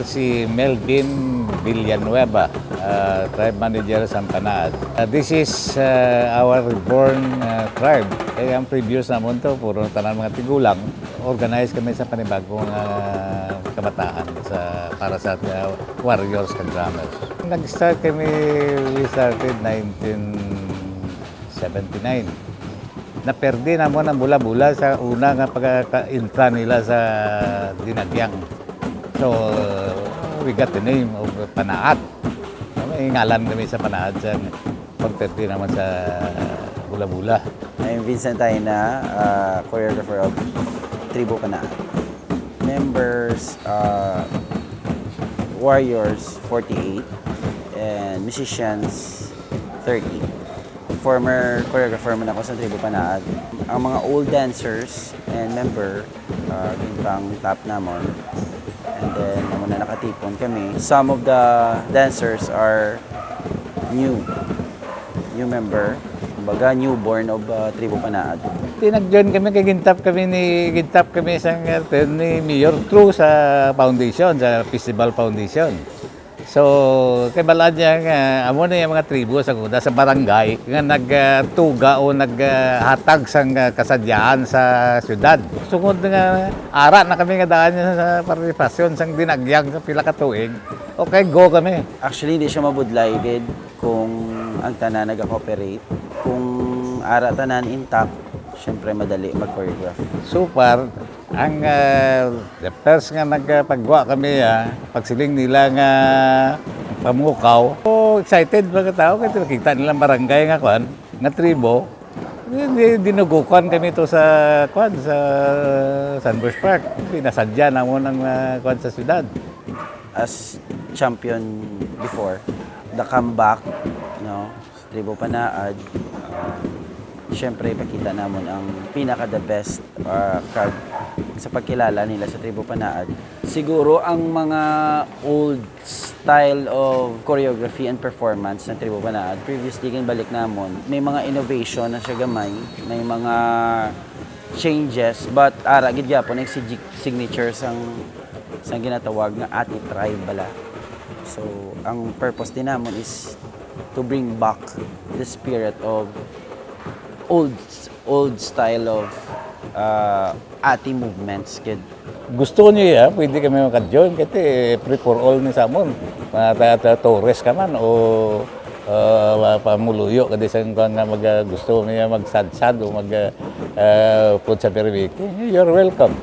si Melvin Villanueva, tribe manager sa Panaad. This is our reborn tribe. Kaya ang previous naman to, puro tanan mga tigulang. Organize kami sa panibagong kabataan para sa warriors and drummers. Nag-start kami, we started 1979. Naperdi naman ang bula-bula sa una nga pagka-intra nila sa Dinagyang. So, we got the name of Panaad. May ngalan kami sa Panaad sa pagperdi naman sa bula-bula. I'm Vincent Taina, choreographer of Tribu Panaad. Members, warriors 48 and musicians 30. Former choreographer man ako sa Tribu Panaad. Ang mga old dancers and member, gintang top namon. And then, naman na nakatipon kami. Some of the dancers are new member. Kumbaga, newborn of Tribu Panaad. Tinag-join kami, gintap kami sa ni Mayor Cruz sa foundation, sa Festival Foundation. So, kay balad niya nga, amo na yung mga tribo sa kuda, sa barangay, nga nagtuga o naghatag sa kasadyaan sa syudad. Sungod nga, ara na kami nga daan niya sa participasyon sa Dinagyang sa pila ka tuig. Okay, go kami. Actually, hindi siya mabudlay kung ang tanan nag-cooperate. Kung ara tanan intact, syempre madali mag-choreograph. So far, ang the first nga nagpagwa kami, pagsiling nila nga pamukaw. So, excited mga tao kasi nakita nilang barangay nga kwan, nga tribo. Dinugukan kami to sa kwan sa Sunburst Park. Pinasadya na mo ng kwan sa syudad. As champion before, the comeback, Tribu Panaad, siyempre ipakita namon ang pinaka-the best crowd sa pagkilala nila sa Tribu Panaad. Siguro ang mga old style of choreography and performance ng Tribu Panaad, previously kin balik namon, may mga innovation na siya gamay, may mga changes, but ara gid gyapon ang signatures ang ginatawag nga ati tribe bala. So ang purpose din namon is to bring back the spirit of old style of ati movements, kid. Gusto niyo pwede kami maka-join kasi free for all ni samon. Tourist ka man o pamuluyo kasi sa nga gusto niya magsadsad o food sa peribiki. You're welcome.